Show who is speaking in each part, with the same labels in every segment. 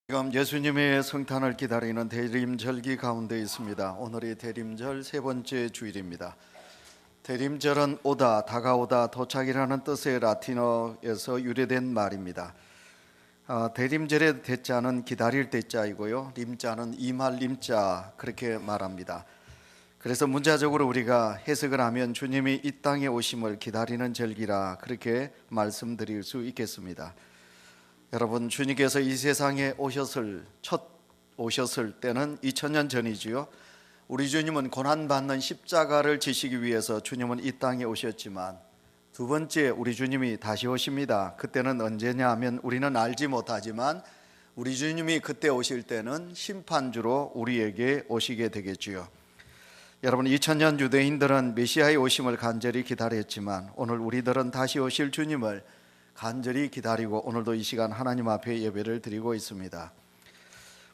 Speaker 1: 지금 예수님의 성탄을 기다리는 대림절기 가운데 있습니다. 오늘이 대림절 세 번째 주일입니다. 대림절은 오다, 다가오다, 도착이라는 뜻의 라틴어에서 유래된 말입니다. 대림절의 대자는 기다릴 대자이고요, 림자는 임할 림자, 그렇게 말합니다. 그래서 문자적으로 우리가 해석을 하면 주님이 이 땅에 오심을 기다리는 절기라, 그렇게 말씀드릴 수 있겠습니다. 여러분, 주님께서 이 세상에 첫 오셨을 때는 2000년 전이지요. 우리 주님은 고난받는 십자가를 지시기 위해서 주님은 이 땅에 오셨지만, 두 번째 우리 주님이 다시 오십니다. 그때는 언제냐 하면 우리는 알지 못하지만 우리 주님이 그때 오실 때는 심판주로 우리에게 오시게 되겠지요. 여러분, 2000년 유대인들은 메시아의 오심을 간절히 기다렸지만 오늘 우리들은 다시 오실 주님을 간절히 기다리고 오늘도 이 시간 하나님 앞에 예배를 드리고 있습니다.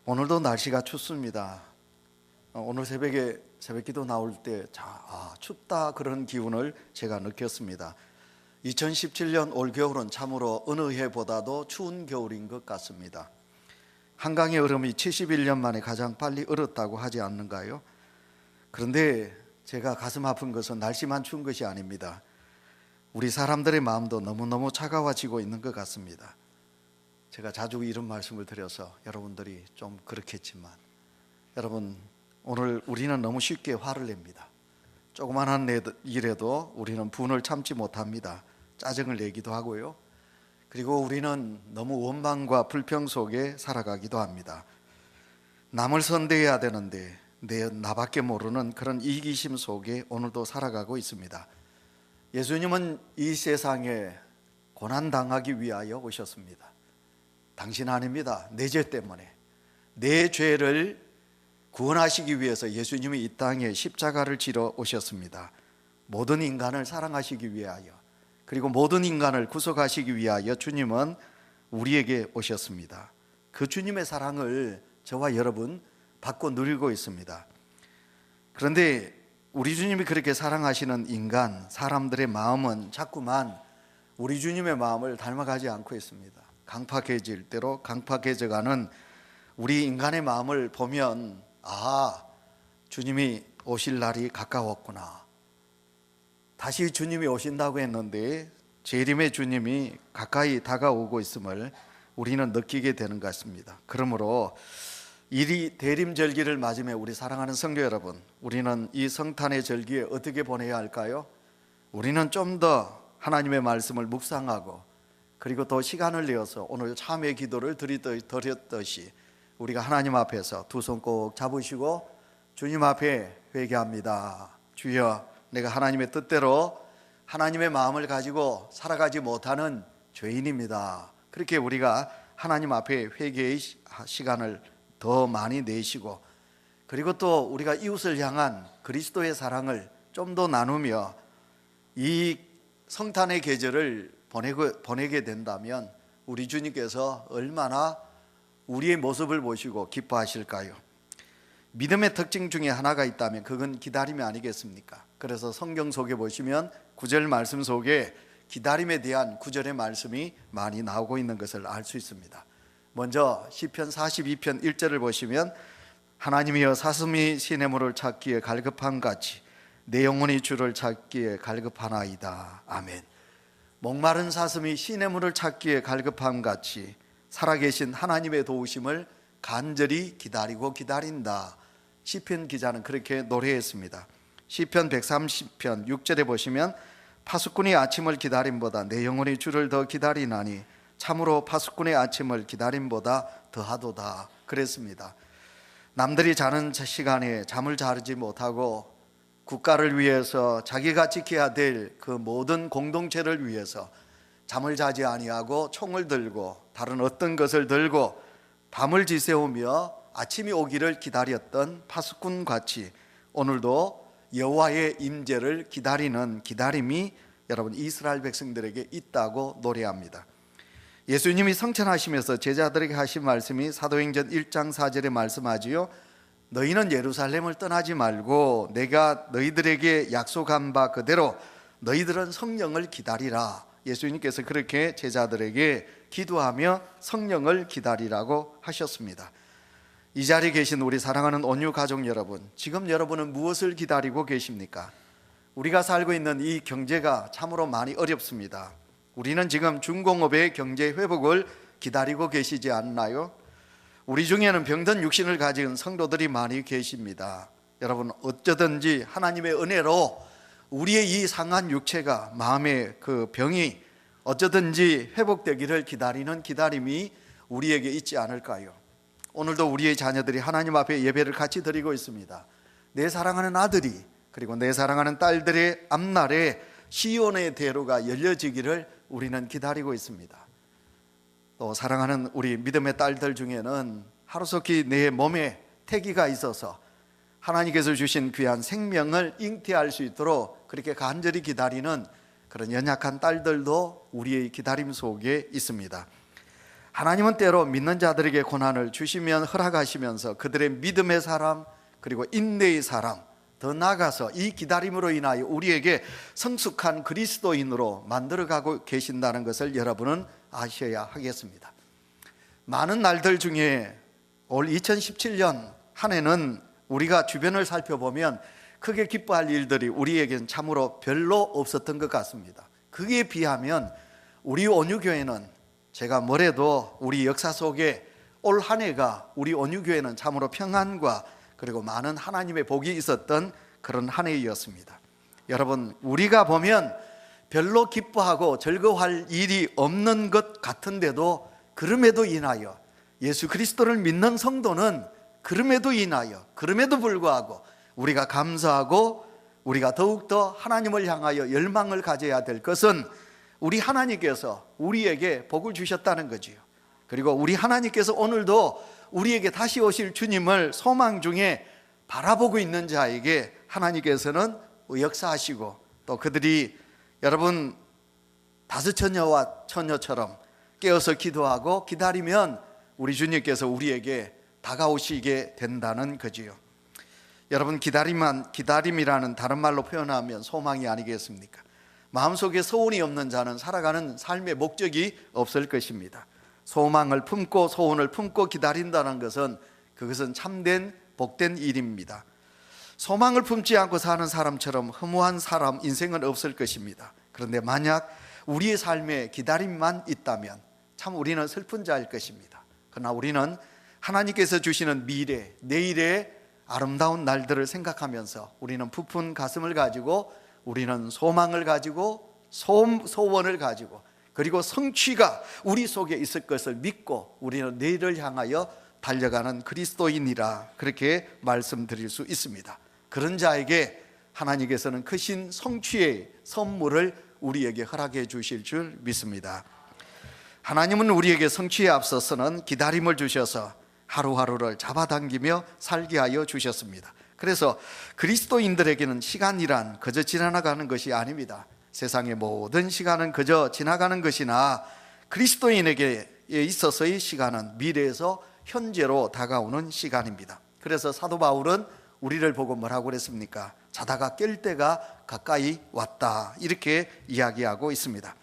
Speaker 1: 오늘도 날씨가 춥습니다. 오늘 새벽에 새벽기도 나올 때 춥다, 그런 기운을 제가 느꼈습니다. 2017년 올겨울은 참으로 어느 해보다도 추운 겨울인 것 같습니다. 한강의 얼음이 71년 만에 가장 빨리 얼었다고 하지 않는가요? 그런데 제가 가슴 아픈 것은 날씨만 추운 것이 아닙니다. 우리 사람들의 마음도 너무너무 차가워지고 있는 것 같습니다. 제가 자주 이런 말씀을 드려서 여러분들이 좀 그렇겠지만, 여러분, 오늘 우리는 너무 쉽게 화를 냅니다. 조그만한 일에도 우리는 분을 참지 못합니다. 짜증을 내기도 하고요. 그리고 우리는 너무 원망과 불평 속에 살아가기도 합니다. 남을 선대해야 되는데 나밖에 모르는 그런 이기심 속에 오늘도 살아가고 있습니다. 예수님은 이 세상에 고난당하기 위하여 오셨습니다. 당신 아닙니다. 내 죄 때문에, 내 죄를 구원하시기 위해서 예수님이 이 땅에 십자가를 지러 오셨습니다. 모든 인간을 사랑하시기 위하여, 그리고 모든 인간을 구속하시기 위하여 주님은 우리에게 오셨습니다. 그 주님의 사랑을 저와 여러분 받고 누리고 있습니다. 그런데 우리 주님이 그렇게 사랑하시는 인간, 사람들의 마음은 자꾸만 우리 주님의 마음을 닮아가지 않고 있습니다. 강팍해질 대로 강팍해져가는 우리 인간의 마음을 보면, 주님이 오실 날이 가까웠구나, 다시 주님이 오신다고 했는데 재림의 주님이 가까이 다가오고 있음을 우리는 느끼게 되는 것 같습니다. 그러므로 이 대림절기를 맞으며 우리 사랑하는 성도 여러분, 우리는 이 성탄의 절기에 어떻게 보내야 할까요? 우리는 좀 더 하나님의 말씀을 묵상하고, 그리고 또 시간을 내어서 오늘 참회 기도를 드렸듯이 우리가 하나님 앞에서 두 손 꼭 잡으시고 주님 앞에 회개합니다. 주여, 내가 하나님의 뜻대로 하나님의 마음을 가지고 살아가지 못하는 죄인입니다. 그렇게 우리가 하나님 앞에 회개의 시간을 더 많이 내시고, 그리고 또 우리가 이웃을 향한 그리스도의 사랑을 좀 더 나누며 이 성탄의 계절을 보내게 된다면 우리 주님께서 얼마나 우리의 모습을 보시고 기뻐하실까요? 믿음의 특징 중에 하나가 있다면 그건 기다림이 아니겠습니까? 그래서 성경 속에 보시면 9절 말씀 속에 기다림에 대한 9절의 말씀이 많이 나오고 있는 것을 알 수 있습니다. 먼저 시편 42편 1절을 보시면, 하나님이여 사슴이 시냇물을 찾기에 갈급함 같이 내 영혼이 주를 찾기에 갈급하나이다. 아멘. 목마른 사슴이 시냇물을 찾기에 갈급함 같이 살아계신 하나님의 도우심을 간절히 기다린다. 시편 기자는 그렇게 노래했습니다. 시편 130편 6절에 보시면, 파수꾼이 아침을 기다림보다 내 영혼이 주를 더 기다리나니 참으로 파수꾼의 아침을 기다림보다 더하도다, 그랬습니다. 남들이 자는 시간에 잠을 자지 못하고 국가를 위해서 자기가 지켜야 될 그 모든 공동체를 위해서 잠을 자지 아니하고 총을 들고 다른 어떤 것을 들고 밤을 지새우며 아침이 오기를 기다렸던 파수꾼 같이 오늘도 여호와의 임재를 기다리는 기다림이 여러분 이스라엘 백성들에게 있다고 노래합니다. 예수님이 성천하시면서 제자들에게 하신 말씀이 사도행전 1장 4절에 말씀하지요. 너희는 예루살렘을 떠나지 말고 내가 너희들에게 약속한 바 그대로 너희들은 성령을 기다리라, 예수님께서 그렇게 제자들에게 기도하며 성령을 기다리라고 하셨습니다. 이 자리에 계신 우리 사랑하는 온유 가족 여러분, 지금 여러분은 무엇을 기다리고 계십니까? 우리가 살고 있는 이 경제가 참으로 많이 어렵습니다. 우리는 지금 중공업의 경제 회복을 기다리고 계시지 않나요? 우리 중에는 병든 육신을 가진 성도들이 많이 계십니다. 여러분, 어쩌든지 하나님의 은혜로 우리의 이 상한 육체가, 마음의 그 병이 어쩌든지 회복되기를 기다리는 기다림이 우리에게 있지 않을까요? 오늘도 우리의 자녀들이 하나님 앞에 예배를 같이 드리고 있습니다. 내 사랑하는 아들이 그리고 내 사랑하는 딸들의 앞날에 시온의 대로가 열려지기를 우리는 기다리고 있습니다. 또 사랑하는 우리 믿음의 딸들 중에는 하루속히 내 몸에 태기가 있어서 하나님께서 주신 귀한 생명을 잉태할 수 있도록 그렇게 간절히 기다리는 그런 연약한 딸들도 우리의 기다림 속에 있습니다. 하나님은 때로 믿는 자들에게 고난을 주시면 허락하시면서 그들의 믿음의 사람 그리고 인내의 사람, 더 나아가서 이 기다림으로 인하여 우리에게 성숙한 그리스도인으로 만들어가고 계신다는 것을 여러분은 아셔야 하겠습니다. 많은 날들 중에 올 2017년 한 해는 우리가 주변을 살펴보면 크게 기뻐할 일들이 우리에게는 참으로 별로 없었던 것 같습니다. 그에 비하면 우리 온유교회는, 제가 뭐래도 우리 역사 속에 올 한 해가 우리 온유교회는 참으로 평안과 그리고 많은 하나님의 복이 있었던 그런 한 해였습니다. 여러분, 우리가 보면 별로 기뻐하고 즐거워할 일이 없는 것 같은데도 그럼에도 인하여 예수 그리스도를 믿는 성도는 그럼에도 불구하고 우리가 감사하고 우리가 더욱더 하나님을 향하여 열망을 가져야 될 것은 우리 하나님께서 우리에게 복을 주셨다는 거지요. 그리고 우리 하나님께서 오늘도 우리에게 다시 오실 주님을 소망 중에 바라보고 있는 자에게 하나님께서는 역사하시고, 또 그들이 여러분 다섯처녀와 처녀처럼 깨어서 기도하고 기다리면 우리 주님께서 우리에게 다가오시게 된다는 거지요. 여러분, 기다림이라는 다른 말로 표현하면 소망이 아니겠습니까? 마음속에 소원이 없는 자는 살아가는 삶의 목적이 없을 것입니다. 소망을 품고 소원을 품고 기다린다는 것은 그것은 참된 복된 일입니다. 소망을 품지 않고 사는 사람처럼 허무한 사람 인생은 없을 것입니다. 그런데 만약 우리의 삶에 기다림만 있다면 참 우리는 슬픈 자일 것입니다. 그러나 우리는 하나님께서 주시는 미래, 내일의 아름다운 날들을 생각하면서 우리는 부푼 가슴을 가지고, 우리는 소망을 가지고, 소원을 가지고, 그리고 성취가 우리 속에 있을 것을 믿고 우리는 내일을 향하여 달려가는 그리스도인이라 그렇게 말씀드릴 수 있습니다. 그런 자에게 하나님께서는 크신 성취의 선물을 우리에게 허락해 주실 줄 믿습니다. 하나님은 우리에게 성취에 앞서서는 기다림을 주셔서 하루하루를 잡아당기며 살게 하여 주셨습니다. 그래서 그리스도인들에게는 시간이란 그저 지나가는 것이 아닙니다. 세상의 모든 시간은 그저 지나가는 것이나 그리스도인에게 있어서의 시간은 미래에서 현재로 다가오는 시간입니다. 그래서 사도 바울은 우리를 보고 뭐라고 그랬습니까? 자다가 깰 때가 가까이 왔다, 이렇게 이야기하고 있습니다.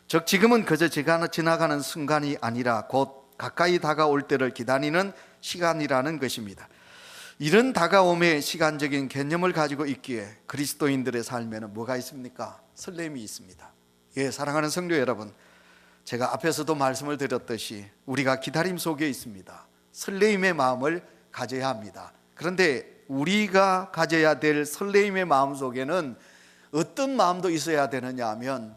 Speaker 1: 즉 지금은 그저 지나가는 순간이 아니라 곧 가까이 다가올 때를 기다리는 시간이라는 것입니다. 이런 다가옴의 시간적인 개념을 가지고 있기에 그리스도인들의 삶에는 뭐가 있습니까? 설렘이 있습니다. 예, 사랑하는 성도 여러분, 제가 앞에서도 말씀을 드렸듯이 우리가 기다림 속에 있습니다. 설레임의 마음을 가져야 합니다. 그런데 우리가 가져야 될 설레임의 마음 속에는 어떤 마음도 있어야 되느냐 하면,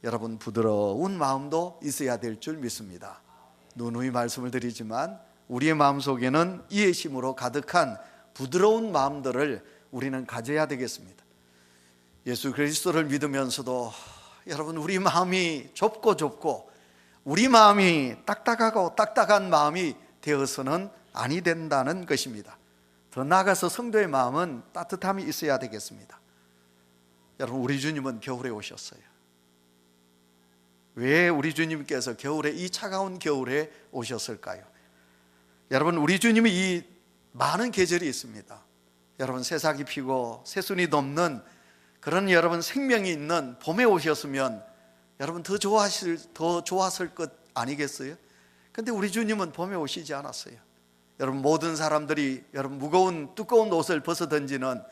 Speaker 1: 여러분, 부드러운 마음도 있어야 될 줄 믿습니다. 누누이 말씀을 드리지만 우리의 마음속에는 이해심으로 가득한 부드러운 마음들을 우리는 가져야 되겠습니다. 예수 그리스도를 믿으면서도 여러분, 우리 마음이 좁고 우리 마음이 딱딱한 마음이 되어서는 아니 된다는 것입니다. 더 나아가서 성도의 마음은 따뜻함이 있어야 되겠습니다. 여러분, 우리 주님은 겨울에 오셨어요. 왜 우리 주님께서 겨울에, 이 차가운 겨울에 오셨을까요? 여러분, 우리 주님이 이 많은 계절이 있습니다. 여러분, 새싹이 피고 새순이 돋는 그런 여러분 생명이 있는 봄에 오셨으면 여러분 더 좋았을 것 아니겠어요? 근데 우리 주님은 봄에 오시지 않았어요. 여러분 모든 사람들이 여러분 무거운 두꺼운 옷을 벗어 던지는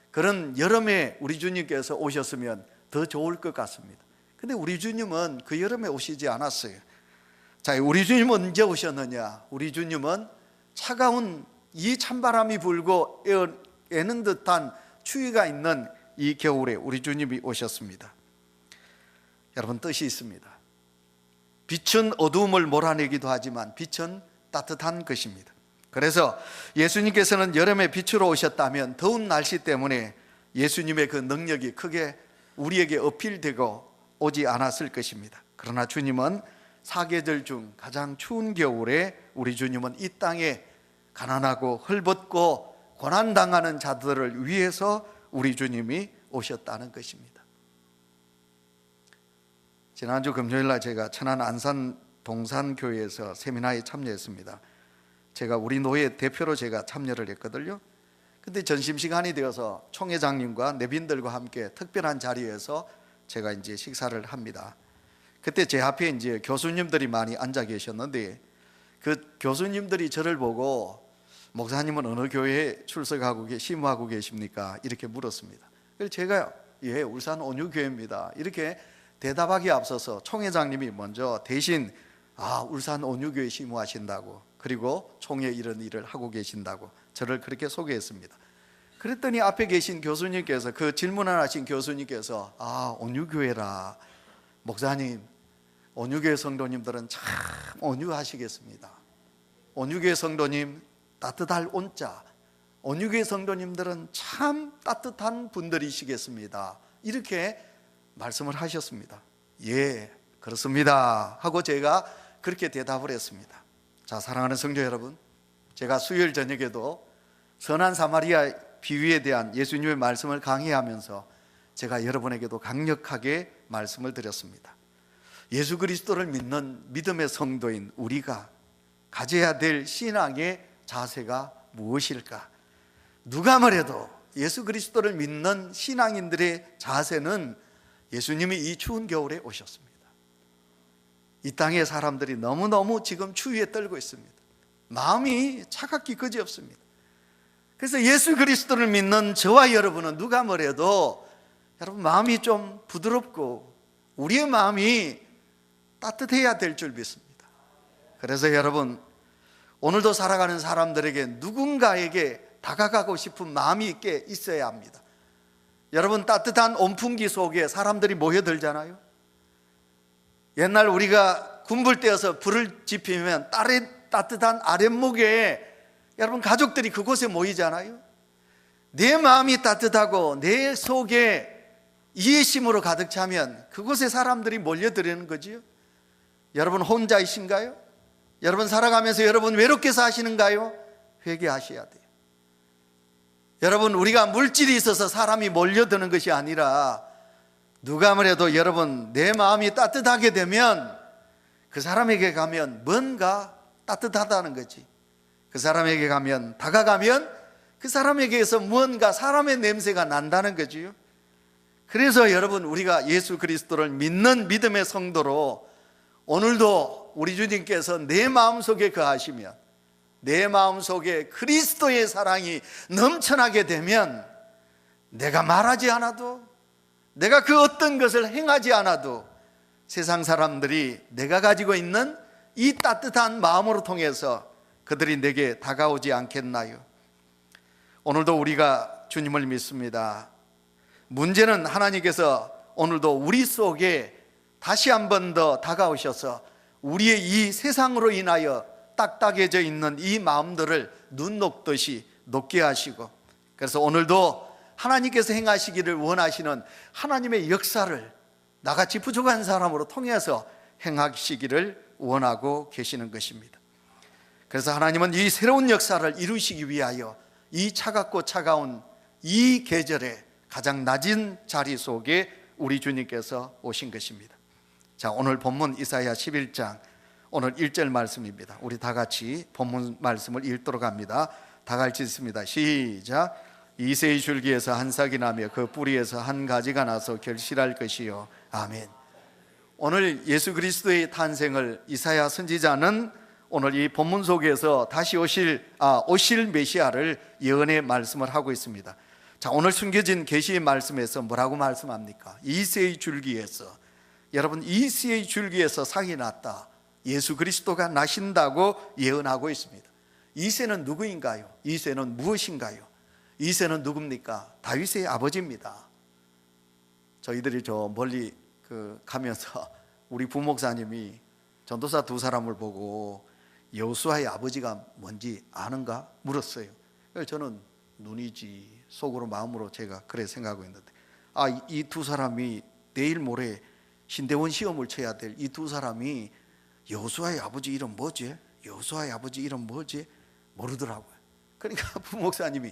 Speaker 1: 그런 여름에 우리 주님께서 오셨으면 더 좋을 것 같습니다. 근데 우리 주님은 그 여름에 오시지 않았어요. 자, 우리 주님은 언제 오셨느냐? 우리 주님은 차가운 이 찬바람이 불고 애는 듯한 추위가 있는 이 겨울에 우리 주님이 오셨습니다. 여러분 뜻이 있습니다. 빛은 어두움을 몰아내기도 하지만 빛은 따뜻한 것입니다. 그래서 예수님께서는 여름에 빛으로 오셨다면 더운 날씨 때문에 예수님의 그 능력이 크게 우리에게 어필되고 오지 않았을 것입니다. 그러나 주님은 사계절 중 가장 추운 겨울에 우리 주님은 이 땅에 가난하고 헐벗고 고난당하는 자들을 위해서 우리 주님이 오셨다는 것입니다. 지난주 금요일날 제가 천안 안산 동산교회에서 세미나에 참여했습니다. 제가 우리 노예 대표로 제가 참여를 했거든요. 근데 점심시간이 되어서 총회장님과 내빈들과 함께 특별한 자리에서 제가 이제 식사를 합니다. 그때 제 앞에 이제 교수님들이 많이 앉아 계셨는데 그 교수님들이 저를 보고 목사님은 어느 교회에 출석하고 심호하고 계십니까? 이렇게 물었습니다. 그래서 제가 예, 울산 온유교회입니다. 이렇게 대답하기 앞서서 총회장님이 먼저 대신 울산 온유교회 심호하신다고, 그리고 총회 이런 일을 하고 계신다고 저를 그렇게 소개했습니다. 그랬더니 앞에 계신 교수님께서, 그 질문을 하신 교수님께서 온유교회라, 목사님 온유교회 성도님들은 참 온유하시겠습니다. 온유교회 성도님 따뜻할 온자, 온유교회 성도님들은 참 따뜻한 분들이시겠습니다. 이렇게 말씀을 하셨습니다. 예, 그렇습니다 하고 제가 그렇게 대답을 했습니다. 자, 사랑하는 성도 여러분, 제가 수요일 저녁에도 선한 사마리아 비유에 대한 예수님의 말씀을 강의하면서 제가 여러분에게도 강력하게 말씀을 드렸습니다. 예수 그리스도를 믿는 믿음의 성도인 우리가 가져야 될 신앙의 자세가 무엇일까? 누가 뭐래도 예수 그리스도를 믿는 신앙인들의 자세는 예수님이 이 추운 겨울에 오셨습니다. 이 땅의 사람들이 너무너무 지금 추위에 떨고 있습니다. 마음이 차갑기 그지없습니다. 그래서 예수 그리스도를 믿는 저와 여러분은 누가 뭐래도 여러분 마음이 좀 부드럽고 우리의 마음이 따뜻해야 될 줄 믿습니다. 그래서 여러분 오늘도 살아가는 사람들에게 누군가에게 다가가고 싶은 마음이 있게 있어야 합니다. 여러분 따뜻한 온풍기 속에 사람들이 모여들잖아요. 옛날 우리가 군불 때여서 불을 지피면 따뜻한 아랫목에 여러분 가족들이 그곳에 모이잖아요. 내 마음이 따뜻하고 내 속에 이해심으로 가득 차면 그곳에 사람들이 몰려드는 거지요. 여러분 혼자이신가요? 여러분 살아가면서 여러분 외롭게 사시는가요? 회개하셔야 돼요. 여러분 우리가 물질이 있어서 사람이 몰려드는 것이 아니라 누가 뭐래도 여러분 내 마음이 따뜻하게 되면 그 사람에게 가면 뭔가 따뜻하다는 거지. 그 사람에게 가면, 다가가면 그 사람에게서 무언가 사람의 냄새가 난다는 거지요. 그래서 여러분 우리가 예수 그리스도를 믿는 믿음의 성도로 오늘도 우리 주님께서 내 마음속에 거하시면, 내 마음속에 그리스도의 사랑이 넘쳐나게 되면 내가 말하지 않아도, 내가 그 어떤 것을 행하지 않아도 세상 사람들이 내가 가지고 있는 이 따뜻한 마음으로 통해서 그들이 내게 다가오지 않겠나요? 오늘도 우리가 주님을 믿습니다. 문제는 하나님께서 오늘도 우리 속에 다시 한 번 더 다가오셔서 우리의 이 세상으로 인하여 딱딱해져 있는 이 마음들을 눈 녹듯이 녹게 하시고, 그래서 오늘도 하나님께서 행하시기를 원하시는 하나님의 역사를 나같이 부족한 사람으로 통해서 행하시기를 원하고 계시는 것입니다. 그래서 하나님은 이 새로운 역사를 이루시기 위하여 이 차갑고 차가운 이 계절에 가장 낮은 자리 속에 우리 주님께서 오신 것입니다. 자, 오늘 본문 이사야 11장 오늘 1절 말씀입니다. 우리 다 같이 본문 말씀을 읽도록 합니다. 다 같이 읽습니다. 시작. 이새의 줄기에서 한 싹이 나며 그 뿌리에서 한 가지가 나서 결실할 것이요. 아멘. 오늘 예수 그리스도의 탄생을 이사야 선지자는 오늘 이 본문 속에서 다시 오실 메시아를 예언의 말씀을 하고 있습니다. 자, 오늘 숨겨진 계시의 말씀에서 뭐라고 말씀합니까? 이새의 줄기에서, 여러분, 이새의 줄기에서 삭이 났다, 예수 그리스도가 나신다고 예언하고 있습니다. 이새는 누구인가요? 이새는 무엇인가요? 이새는 누굽니까? 다윗의 아버지입니다. 저희들이 저 멀리 가면서 우리 부목사님이 전도사 두 사람을 보고 여호수아의 아버지가 뭔지 아는가 물었어요. 그래서 저는 눈이지 속으로 마음으로 제가 그래 생각하고 있는데, 이 두 사람이 내일 모레 신대원 시험을 쳐야 될 이 두 사람이 여호수아의 아버지 이름 뭐지? 여호수아의 아버지 이름 뭐지? 모르더라고요. 그러니까 부목사님이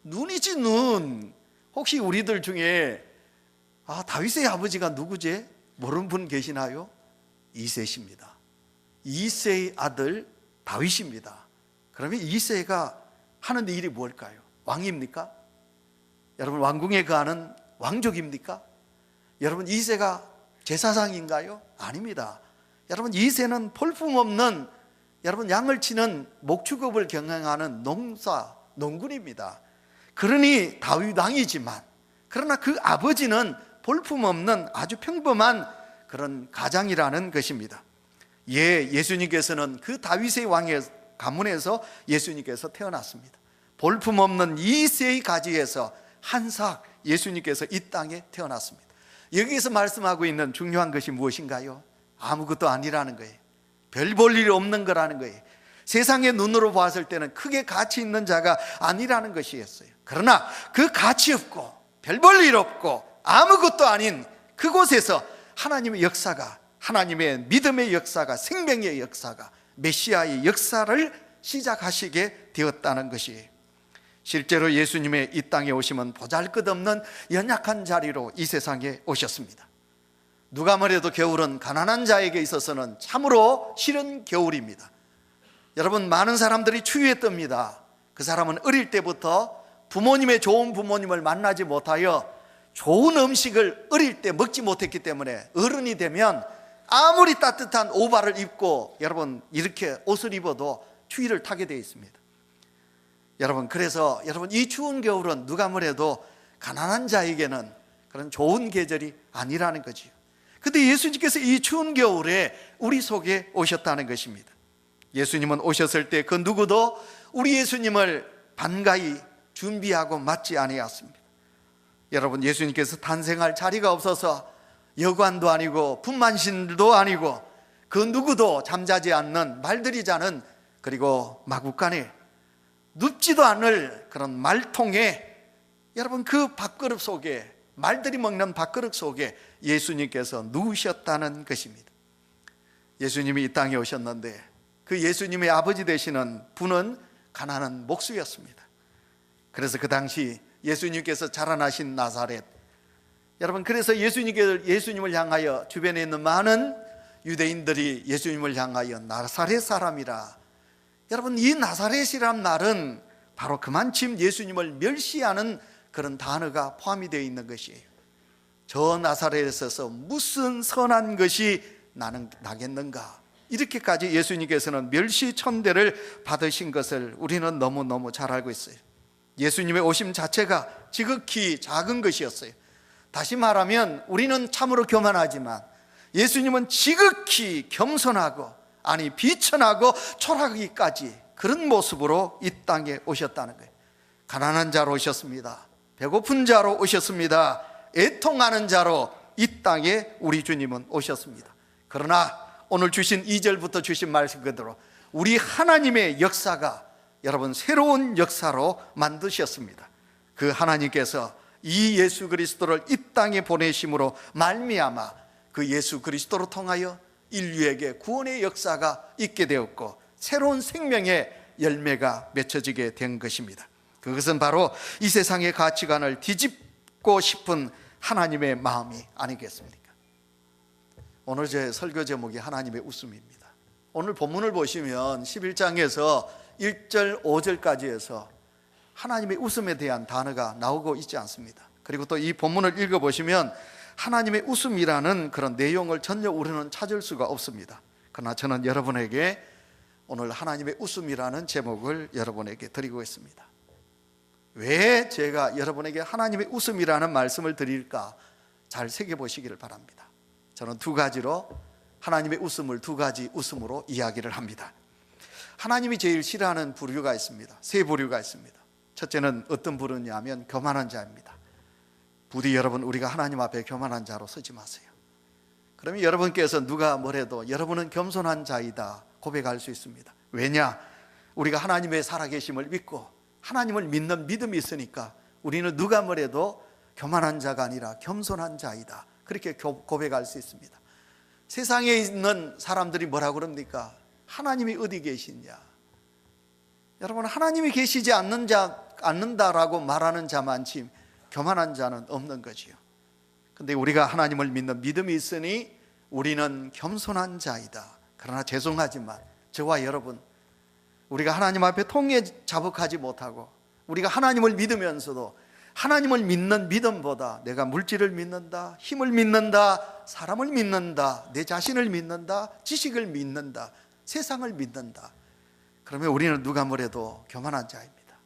Speaker 1: 눈이지 눈. 혹시 우리들 중에 다윗의 아버지가 누구지? 모르는 분 계시나요? 이새십니다. 이새의 아들 다윗입니다. 그러면 이새가 하는 일이 뭘까요? 왕입니까? 여러분, 왕궁에 거하는 왕족입니까? 여러분, 이새가 제사장인가요? 아닙니다. 여러분, 이새는 볼품없는, 여러분, 양을 치는 목축업을 경영하는 농군입니다. 그러니 다윗 왕이지만, 그러나 그 아버지는 볼품없는 아주 평범한 그런 가장이라는 것입니다. 예수님께서는 그 다윗의 왕의 가문에서 예수님께서 태어났습니다. 볼품없는 이새의 가지에서 한삭 예수님께서 이 땅에 태어났습니다. 여기서 말씀하고 있는 중요한 것이 무엇인가요? 아무것도 아니라는 거예요. 별 볼 일이 없는 거라는 거예요. 세상의 눈으로 봤을 때는 크게 가치 있는 자가 아니라는 것이었어요. 그러나 그 가치 없고 별 볼 일 없고 아무것도 아닌 그곳에서 하나님의 역사가, 하나님의 믿음의 역사가, 생명의 역사가, 메시아의 역사를 시작하시게 되었다는 것이에요. 실제로 예수님의 이 땅에 오심은 보잘것없는 연약한 자리로 이 세상에 오셨습니다. 누가 뭐래도 겨울은 가난한 자에게 있어서는 참으로 싫은 겨울입니다. 여러분, 많은 사람들이 추위에 뜹니다. 그 사람은 어릴 때부터 부모님의 좋은 부모님을 만나지 못하여 좋은 음식을 어릴 때 먹지 못했기 때문에 어른이 되면 아무리 따뜻한 오바를 입고 여러분 이렇게 옷을 입어도 추위를 타게 되어 있습니다. 여러분, 그래서 여러분, 이 추운 겨울은 누가 뭐래도 가난한 자에게는 그런 좋은 계절이 아니라는 거지요. 근데 예수님께서 이 추운 겨울에 우리 속에 오셨다는 것입니다. 예수님은 오셨을 때 그 누구도 우리 예수님을 반가이 준비하고 맞지 아니하였습니다. 여러분, 예수님께서 탄생할 자리가 없어서 여관도 아니고 분만실도 아니고 그 누구도 잠자지 않는 말들이 자는, 그리고 마구간에 눕지도 않을 그런 말통에, 여러분, 그 밥그릇 속에, 말들이 먹는 밥그릇 속에 예수님께서 누우셨다는 것입니다. 예수님이 이 땅에 오셨는데 그 예수님의 아버지 되시는 분은 가난한 목수였습니다. 그래서 그 당시 예수님께서 자라나신 나사렛, 여러분, 그래서 예수님을 향하여 주변에 있는 많은 유대인들이 예수님을 향하여 나사렛 사람이라, 여러분, 이 나사렛이란 말은 바로 그만큼 예수님을 멸시하는 그런 단어가 포함이 되어 있는 것이에요. 저 나사렛에서 무슨 선한 것이 나겠는가, 이렇게까지 예수님께서는 멸시천대를 받으신 것을 우리는 너무너무 잘 알고 있어요. 예수님의 오심 자체가 지극히 작은 것이었어요. 다시 말하면 우리는 참으로 교만하지만 예수님은 지극히 겸손하고, 아니 비천하고 초라하기까지 그런 모습으로 이 땅에 오셨다는 거예요. 가난한 자로 오셨습니다. 배고픈 자로 오셨습니다. 애통하는 자로 이 땅에 우리 주님은 오셨습니다. 그러나 오늘 주신 2절부터 주신 말씀 그대로 우리 하나님의 역사가 여러분 새로운 역사로 만드셨습니다. 그 하나님께서 이 예수 그리스도를 이 땅에 보내심으로 말미암아 그 예수 그리스도로 통하여 인류에게 구원의 역사가 있게 되었고 새로운 생명의 열매가 맺혀지게 된 것입니다. 그것은 바로 이 세상의 가치관을 뒤집고 싶은 하나님의 마음이 아니겠습니까? 오늘 제 설교 제목이 하나님의 웃음입니다. 오늘 본문을 보시면 11장에서 1절 5절까지 해서 하나님의 웃음에 대한 단어가 나오고 있지 않습니다. 그리고 또 이 본문을 읽어보시면 하나님의 웃음이라는 그런 내용을 전혀 우리는 찾을 수가 없습니다. 그러나 저는 여러분에게 오늘 하나님의 웃음이라는 제목을 여러분에게 드리고 있습니다. 왜 제가 여러분에게 하나님의 웃음이라는 말씀을 드릴까 잘 새겨보시기를 바랍니다. 저는 두 가지로 하나님의 웃음을 두 가지 웃음으로 이야기를 합니다. 하나님이 제일 싫어하는 부류가 있습니다. 세 부류가 있습니다. 첫째는 어떤 부류냐면 교만한 자입니다. 부디 여러분, 우리가 하나님 앞에 교만한 자로 서지 마세요. 그러면 여러분께서 누가 뭐래도 여러분은 겸손한 자이다 고백할 수 있습니다. 왜냐? 우리가 하나님의 살아계심을 믿고 하나님을 믿는 믿음이 있으니까 우리는 누가 뭐래도 교만한 자가 아니라 겸손한 자이다, 그렇게 고백할 수 있습니다. 세상에 있는 사람들이 뭐라고 그럽니까? 하나님이 어디 계시냐? 여러분, 하나님이 계시지 않는다라고 말하는 자만치 교만한 자는 없는 거지요. 근데 우리가 하나님을 믿는 믿음이 있으니 우리는 겸손한 자이다. 그러나 죄송하지만 저와 여러분, 우리가 하나님 앞에 통에 자복하지 못하고 우리가 하나님을 믿으면서도 하나님을 믿는 믿음보다 내가 물질을 믿는다, 힘을 믿는다, 사람을 믿는다, 내 자신을 믿는다, 지식을 믿는다, 세상을 믿는다, 그러면 우리는 누가 뭐래도 교만한 자입니다.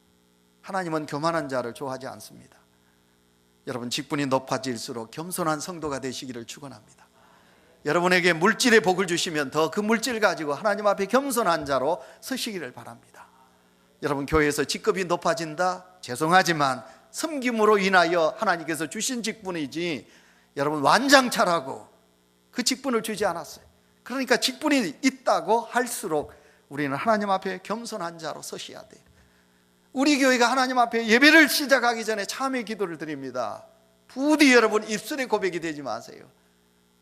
Speaker 1: 하나님은 교만한 자를 좋아하지 않습니다. 여러분, 직분이 높아질수록 겸손한 성도가 되시기를 축원합니다. 여러분에게 물질의 복을 주시면 더 그 물질 가지고 하나님 앞에 겸손한 자로 서시기를 바랍니다. 여러분, 교회에서 직급이 높아진다? 죄송하지만 섬김으로 인하여 하나님께서 주신 직분이지 여러분 완장차라고 그 직분을 주지 않았어요. 그러니까 직분이 있다고 할수록 우리는 하나님 앞에 겸손한 자로 서셔야 돼요. 우리 교회가 하나님 앞에 예배를 시작하기 전에 참회 기도를 드립니다. 부디 여러분 입술의 고백이 되지 마세요.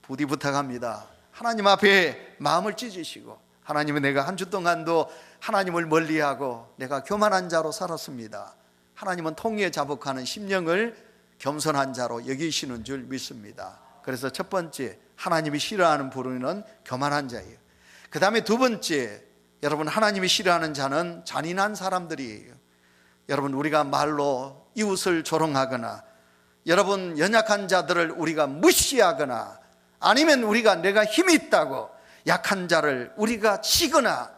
Speaker 1: 부디 부탁합니다. 하나님 앞에 마음을 찢으시고, 하나님은 내가 한 주 동안도 하나님을 멀리하고 내가 교만한 자로 살았습니다. 하나님은 통에 자복하는 심령을 겸손한 자로 여기시는 줄 믿습니다. 그래서 첫 번째, 하나님이 싫어하는 부류는 교만한 자예요. 그 다음에 두 번째, 여러분, 하나님이 싫어하는 자는 잔인한 사람들이에요. 여러분, 우리가 말로 이웃을 조롱하거나, 여러분, 연약한 자들을 우리가 무시하거나, 아니면 우리가 내가 힘이 있다고 약한 자를 우리가 치거나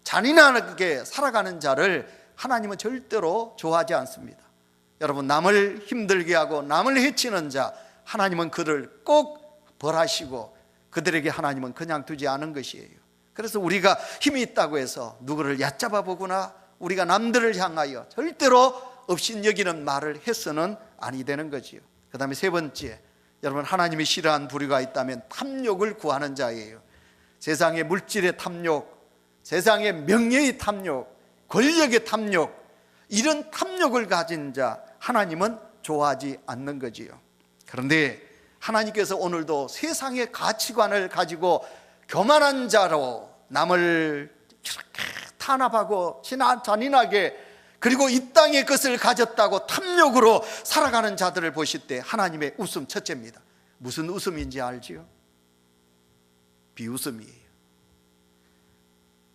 Speaker 1: 잔인하게 살아가는 자를 하나님은 절대로 좋아하지 않습니다. 여러분, 남을 힘들게 하고 남을 해치는 자, 하나님은 그를 꼭 벌하시고 그들에게 하나님은 그냥 두지 않은 것이에요. 그래서 우리가 힘이 있다고 해서 누구를 얕잡아 보거나 우리가 남들을 향하여 절대로 업신여기는 말을 해서는 아니 되는 거지요. 그 다음에 세 번째, 여러분, 하나님이 싫어하는 부류가 있다면 탐욕을 구하는 자예요. 세상의 물질의 탐욕, 세상의 명예의 탐욕, 권력의 탐욕, 이런 탐욕을 가진 자 하나님은 좋아하지 않는 거지요. 그런데 하나님께서 오늘도 세상의 가치관을 가지고 교만한 자로 남을 이렇게 탄압하고 잔인하게, 그리고 이 땅의 것을 가졌다고 탐욕으로 살아가는 자들을 보실 때 하나님의 웃음 첫째입니다. 무슨 웃음인지 알지요? 비웃음이에요.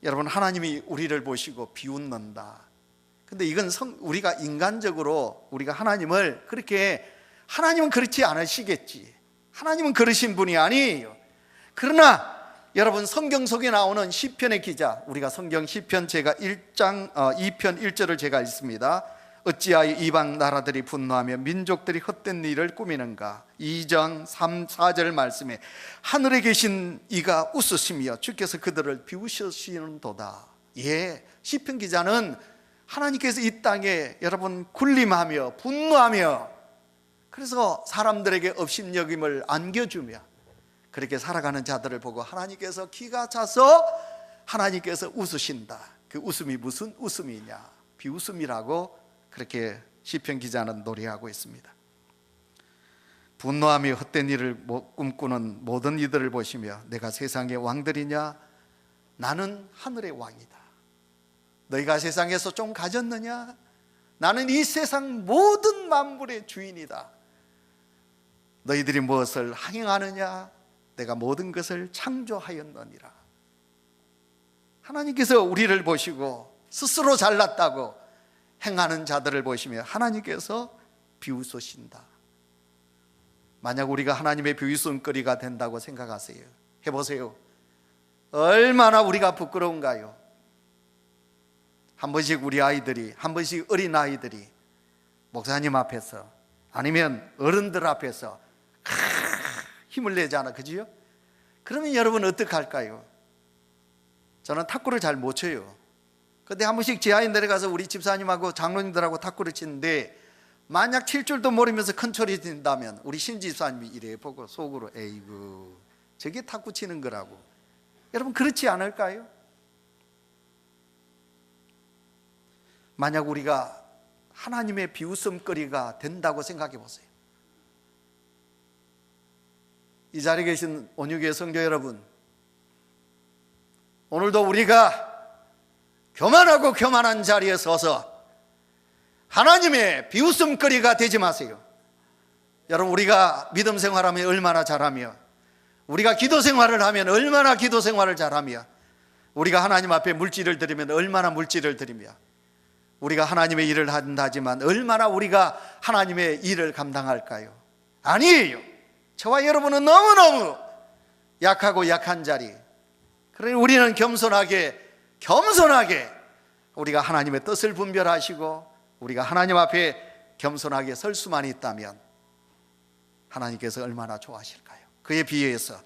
Speaker 1: 여러분, 하나님이 우리를 보시고 비웃는다. 근데 이건 우리가 인간적으로 우리가 하나님을 그렇게, 하나님은 그렇지 않으시겠지, 하나님은 그러신 분이 아니에요. 그러나 여러분, 성경 속에 나오는 시편의 기자, 우리가 성경 시편 제가 1장 2편 1절을 제가 읽습니다. 어찌하여 이방 나라들이 분노하며 민족들이 헛된 일을 꾸미는가. 2장 3, 4절 말씀에 하늘에 계신 이가 웃으시며 주께서 그들을 비우시는도다. 예, 시편 기자는 하나님께서 이 땅에 여러분 군림하며 분노하며, 그래서 사람들에게 업신여김을 안겨주며 그렇게 살아가는 자들을 보고 하나님께서 기가 차서 하나님께서 웃으신다. 그 웃음이 무슨 웃음이냐? 비웃음이라고 그렇게 시편 기자는 노래하고 있습니다. 분노하며 헛된 일을 꿈꾸는 모든 이들을 보시며 내가 세상의 왕들이냐? 나는 하늘의 왕이다. 너희가 세상에서 좀 가졌느냐? 나는 이 세상 모든 만물의 주인이다. 너희들이 무엇을 행하느냐? 내가 모든 것을 창조하였느니라. 하나님께서 우리를 보시고 스스로 잘났다고 행하는 자들을 보시며 하나님께서 비웃으신다. 만약 우리가 하나님의 비웃음거리가 된다고 생각하세요. 해보세요. 얼마나 우리가 부끄러운가요? 한 번씩 우리 아이들이, 한 번씩 어린 아이들이 목사님 앞에서 아니면 어른들 앞에서 힘을 내잖아, 그지요? 그러면 여러분 어떡할까요? 저는 탁구를 잘 못 쳐요. 근데 한 번씩 지하에 내려가서 우리 집사님하고 장로님들하고 탁구를 치는데 만약 칠 줄도 모르면서 큰 소리 친다면 우리 신집사님이 이래 보고 속으로 에이구, 저게 탁구 치는 거라고. 여러분 그렇지 않을까요? 만약 우리가 하나님의 비웃음거리가 된다고 생각해 보세요. 이 자리에 계신 온유교회 성도 여러분, 오늘도 우리가 교만하고 교만한 자리에 서서 하나님의 비웃음거리가 되지 마세요. 여러분 우리가 믿음 생활하면 얼마나 잘하며, 우리가 기도 생활을 하면 얼마나 기도 생활을 잘하며, 우리가 하나님 앞에 물질을 드리면 얼마나 물질을 드리며, 우리가 하나님의 일을 한다지만 얼마나 우리가 하나님의 일을 감당할까요? 아니에요. 저와 여러분은 너무너무 약하고 약한 자리. 그러니 우리는 겸손하게 우리가 하나님의 뜻을 분별하시고 우리가 하나님 앞에 겸손하게 설 수만 있다면 하나님께서 얼마나 좋아하실까요? 그에 비해서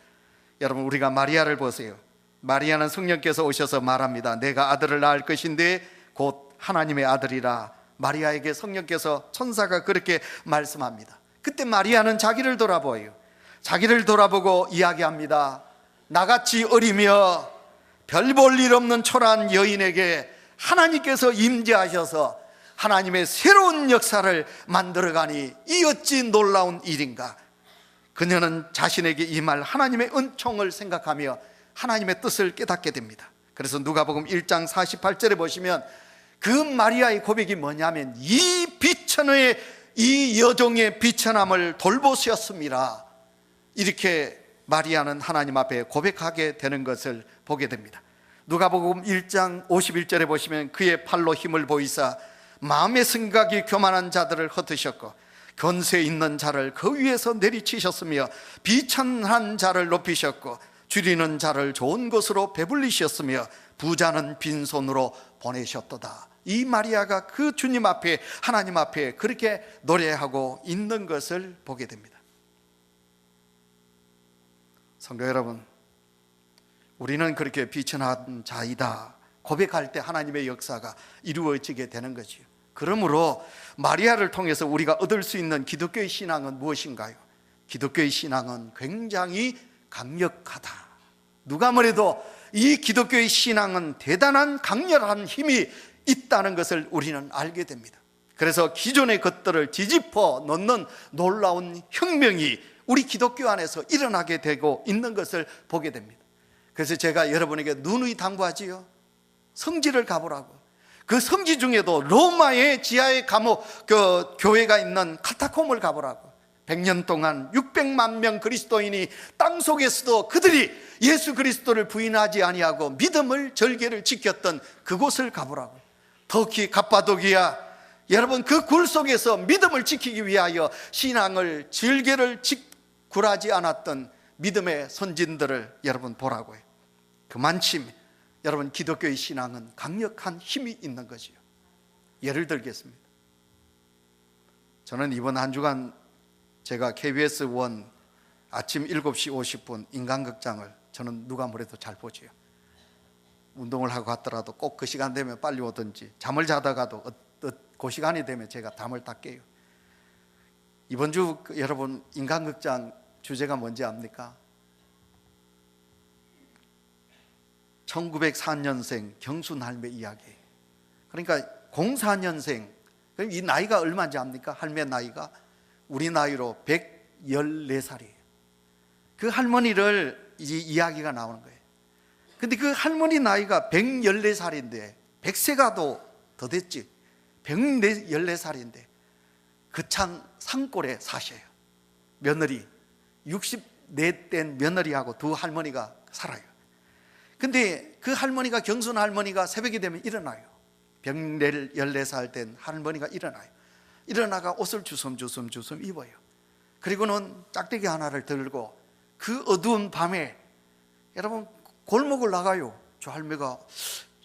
Speaker 1: 여러분 우리가 마리아를 보세요. 마리아는 성령께서 오셔서 말합니다. 내가 아들을 낳을 것인데 곧 하나님의 아들이라. 마리아에게 성령께서, 천사가 그렇게 말씀합니다. 그때 마리아는 자기를 돌아보아요. 자기를 돌아보고 이야기합니다. 나같이 어리며 별 볼 일 없는 초라한 여인에게 하나님께서 임재하셔서 하나님의 새로운 역사를 만들어가니 이 어찌 놀라운 일인가. 그녀는 자신에게 임할 하나님의 은총을 생각하며 하나님의 뜻을 깨닫게 됩니다. 그래서 누가복음 1장 48절에 보시면 그 마리아의 고백이 뭐냐면 이 비천의, 이 여종의 비천함을 돌보셨습니다. 이렇게 마리아는 하나님 앞에 고백하게 되는 것을 보게 됩니다. 누가복음 1장 51절에 보시면 그의 팔로 힘을 보이사 마음의 생각이 교만한 자들을 흩으셨고 권세 있는 자를 그 위에서 내리치셨으며 비천한 자를 높이셨고 줄이는 자를 좋은 것으로 배불리셨으며 부자는 빈손으로 보내셨도다. 이 마리아가 그 주님 앞에, 하나님 앞에 그렇게 노래하고 있는 것을 보게 됩니다. 성도 여러분, 우리는 그렇게 비천한 자이다 고백할 때 하나님의 역사가 이루어지게 되는 거지요. 그러므로 마리아를 통해서 우리가 얻을 수 있는 기독교의 신앙은 무엇인가요? 기독교의 신앙은 굉장히 강력하다. 누가 뭐래도 이 기독교의 신앙은 대단한 강렬한 힘이 있다는 것을 우리는 알게 됩니다. 그래서 기존의 것들을 뒤집어 놓는 놀라운 혁명이 우리 기독교 안에서 일어나게 되고 있는 것을 보게 됩니다. 그래서 제가 여러분에게 누누이 당부하지요. 성지를 가보라고. 그 성지 중에도 로마의 지하의 감옥, 그 교회가 있는 카타콤을 가보라고. 100년 동안 600만 명 그리스도인이 땅속에서도 그들이 예수 그리스도를 부인하지 아니하고 믿음을, 절개를 지켰던 그곳을 가보라고. 터키 갑바도기아, 여러분 그 굴 속에서 믿음을 지키기 위하여 신앙을, 절개를 굴하지 않았던 믿음의 선진들을 여러분 보라고요. 그만큼 여러분 기독교의 신앙은 강력한 힘이 있는 거지요. 예를 들겠습니다. 저는 이번 한 주간 제가 KBS 1 아침 7시 50분 인간극장을 저는 누가 뭐래도 잘 보지요. 운동을 하고 갔더라도 꼭 그 시간 되면 빨리 오든지, 잠을 자다가도 그 시간이 되면 제가 잠을 다 깨요. 이번 주 여러분 인간극장 주제가 뭔지 압니까? 1904년생 경순 할매 이야기. 그러니까 04년생, 그럼 이 나이가 얼마인지 압니까? 할매 나이가 우리 나이로 114살이에요. 그 할머니를 이야기가 나오는 거예요. 근데 그 할머니 나이가 114살인데 100세가 더 됐지. 114살인데 그창 산골에 사셔요. 며느리 64 된 며느리하고 두 할머니가 살아요. 근데 그 할머니가, 경순 할머니가 새벽이 되면 일어나요. 114살 된 할머니가 일어나요. 일어나가 옷을 주섬주섬 입어요. 그리고는 짝대기 하나를 들고 그 어두운 밤에 여러분 골목을 나가요. 저 할매가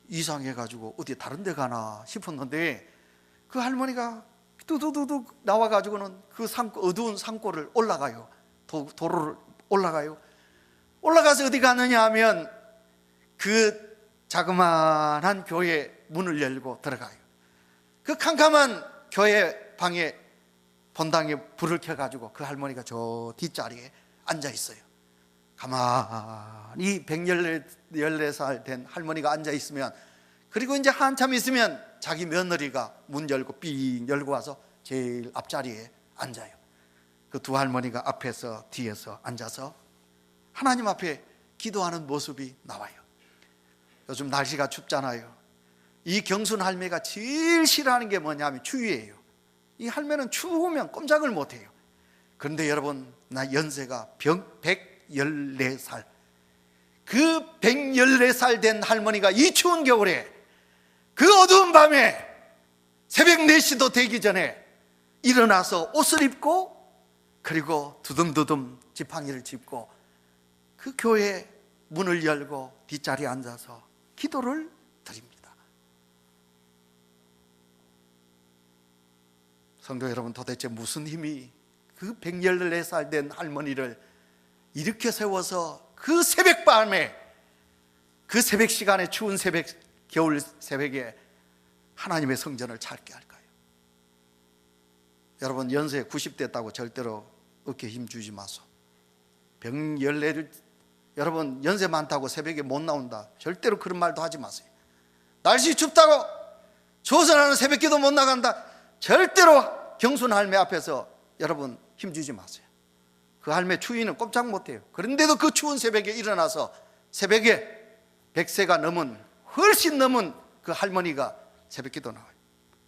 Speaker 1: 이상해가지고 어디 다른 데 가나 싶었는데 그 할머니가 뚜두두둑 나와가지고는 그 어두운 산골을 올라가요. 도로를 올라가요. 올라가서 어디 가느냐 하면 그 자그마한 교회 문을 열고 들어가요. 그 캄캄한 교회 방에 본당에 불을 켜가지고 그 할머니가 저 뒷자리에 앉아 있어요. 가만히 114살 된 할머니가 앉아 있으면, 그리고 이제 한참 있으면 자기 며느리가 문 열고 삥 열고 와서 제일 앞자리에 앉아요. 그 두 할머니가 앞에서 뒤에서 앉아서 하나님 앞에 기도하는 모습이 나와요. 요즘 날씨가 춥잖아요. 이 경순 할매가 제일 싫어하는 게 뭐냐면 추위예요. 이 할매는 추우면 꼼짝을 못해요. 그런데 여러분, 나 연세가 114살, 그 114살 된 할머니가 이 추운 겨울에 그 어두운 밤에 새벽 4시도 되기 전에 일어나서 옷을 입고, 그리고 두둠두둠 지팡이를 짚고 그 교회 문을 열고 뒷자리에 앉아서 기도를 드립니다. 성도 여러분, 도대체 무슨 힘이 그 114살 된 할머니를 이렇게 세워서 그 새벽밤에, 그 새벽 시간에, 추운 새벽, 겨울 새벽에 하나님의 성전을 찾게 할까요? 여러분, 연세 90 됐다고 절대로 어깨에 힘 주지 마소. 114를, 여러분 연세 많다고 새벽에 못 나온다, 절대로 그런 말도 하지 마세요. 날씨 춥다고 추워서 나는 새벽기도 못 나간다, 절대로 경순 할매 앞에서 여러분 힘 주지 마세요. 그 할매 추위는 꼼짝 못해요. 그런데도 그 추운 새벽에 일어나서 새벽에 100세가 넘은, 훨씬 넘은 그 할머니가 새벽기도 나와요.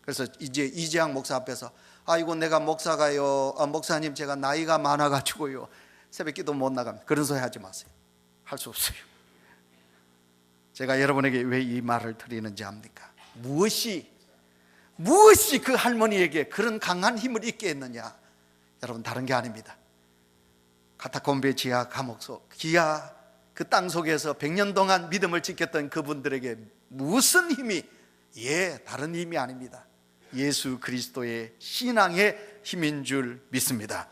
Speaker 1: 그래서 이제 이재학 목사 앞에서 아이고 내가 목사가요, 목사님 제가 나이가 많아가지고요 새벽기도 못 나갑니다, 그런 소리 하지 마세요. 할 수 없어요. 제가 여러분에게 왜 이 말을 드리는지 압니까? 무엇이 그 할머니에게 그런 강한 힘을 있게 했느냐? 여러분, 다른 게 아닙니다. 카타콤베 지하 감옥소, 기아 그 땅 속에서 100년 동안 믿음을 지켰던 그분들에게 무슨 힘이, 다른 힘이 아닙니다. 예수 그리스도의 신앙의 힘인 줄 믿습니다.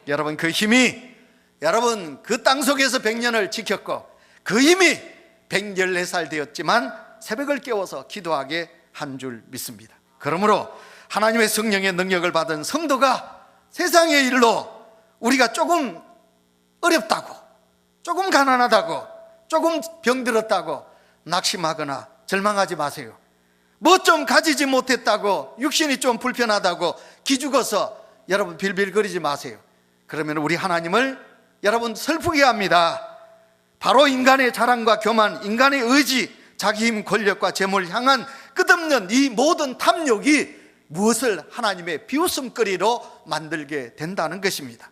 Speaker 1: 여러분, 그 힘이, 여러분 그 땅 속에서 100년을 지켰고 그 힘이 114살 되었지만 새벽을 깨워서 기도하게 한 줄 믿습니다. 그러므로 하나님의 성령의 능력을 받은 성도가 세상의 일로 우리가 조금 어렵다고, 조금 가난하다고, 조금 병들었다고 낙심하거나 절망하지 마세요. 뭐 좀 가지지 못했다고, 육신이 좀 불편하다고 기죽어서 여러분 빌빌거리지 마세요. 그러면 우리 하나님을 여러분 슬프게 합니다. 바로 인간의 자랑과 교만, 인간의 의지, 자기 힘, 권력과 재물을 향한 끝없는 이 모든 탐욕이 무엇을 하나님의 비웃음거리로 만들게 된다는 것입니다.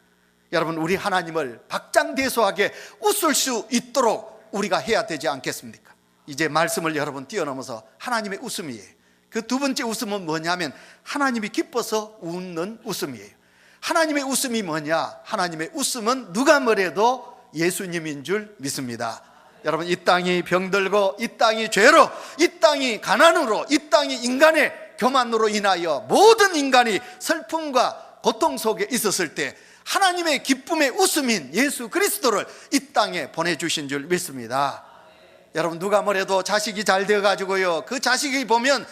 Speaker 1: 여러분, 우리 하나님을 박장대소하게 웃을 수 있도록 우리가 해야 되지 않겠습니까? 이제 말씀을 여러분 뛰어넘어서 하나님의 웃음이에요. 그 두 번째 웃음은 뭐냐면 하나님이 기뻐서 웃는 웃음이에요. 하나님의 웃음이 뭐냐? 하나님의 웃음은 누가 뭐래도 예수님인 줄 믿습니다. 여러분, 이 땅이 병들고, 이 땅이 죄로, 이 땅이 가난으로, 이 땅이 인간의 교만으로 인하여 모든 인간이 슬픔과 고통 속에 있었을 때 하나님의 기쁨의 웃음인 예수 그리스도를 이 땅에 보내주신 줄 믿습니다. 여러분, 누가 뭐래도 자식이 잘 되어가지고요, 그 자식을 보면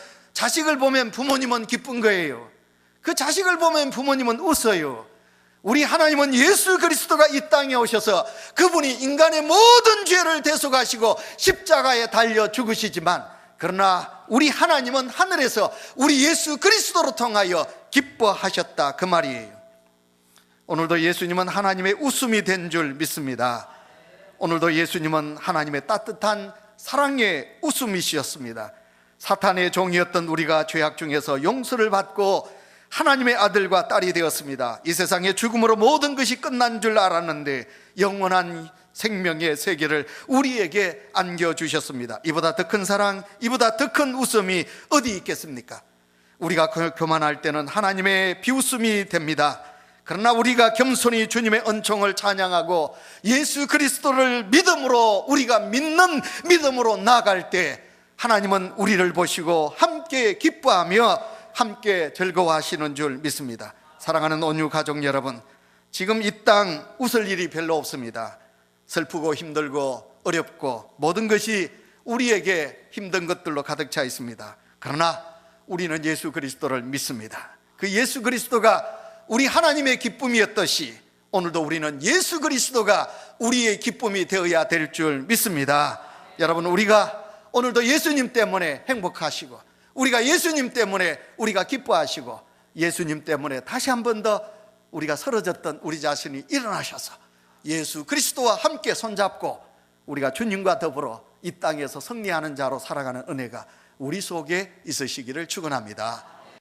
Speaker 1: 부모님은 기쁜 거예요. 그 자식을 보면 부모님은 웃어요. 우리 하나님은 예수 그리스도가 이 땅에 오셔서 그분이 인간의 모든 죄를 대속하시고 십자가에 달려 죽으시지만, 그러나 우리 하나님은 하늘에서 우리 예수 그리스도로 통하여 기뻐하셨다, 그 말이에요. 오늘도 예수님은 하나님의 웃음이 된 줄 믿습니다. 오늘도 예수님은 하나님의 따뜻한 사랑의 웃음이셨습니다. 사탄의 종이었던 우리가 죄악 중에서 용서를 받고 하나님의 아들과 딸이 되었습니다. 이 세상의 죽음으로 모든 것이 끝난 줄 알았는데 영원한 생명의 세계를 우리에게 안겨주셨습니다. 이보다 더 큰 사랑, 이보다 더 큰 웃음이 어디 있겠습니까? 우리가 교만할 때는 하나님의 비웃음이 됩니다. 그러나 우리가 겸손히 주님의 은총을 찬양하고 예수 그리스도를 믿음으로, 우리가 믿는 믿음으로 나아갈 때 하나님은 우리를 보시고 함께 기뻐하며 함께 즐거워하시는 줄 믿습니다. 사랑하는 온유 가족 여러분, 지금 이 땅 웃을 일이 별로 없습니다. 슬프고 힘들고 어렵고 모든 것이 우리에게 힘든 것들로 가득 차 있습니다. 그러나 우리는 예수 그리스도를 믿습니다. 그 예수 그리스도가 우리 하나님의 기쁨이었듯이 오늘도 우리는 예수 그리스도가 우리의 기쁨이 되어야 될 줄 믿습니다. 여러분, 우리가 오늘도 예수님 때문에 행복하시고, 우리가 예수님 때문에 우리가 기뻐하시고, 예수님 때문에 다시 한 번 더 우리가 쓰러졌던 우리 자신이 일어나셔서 예수 그리스도와 함께 손잡고 우리가 주님과 더불어 이 땅에서 승리하는 자로 살아가는 은혜가 우리 속에 있으시기를 축원합니다.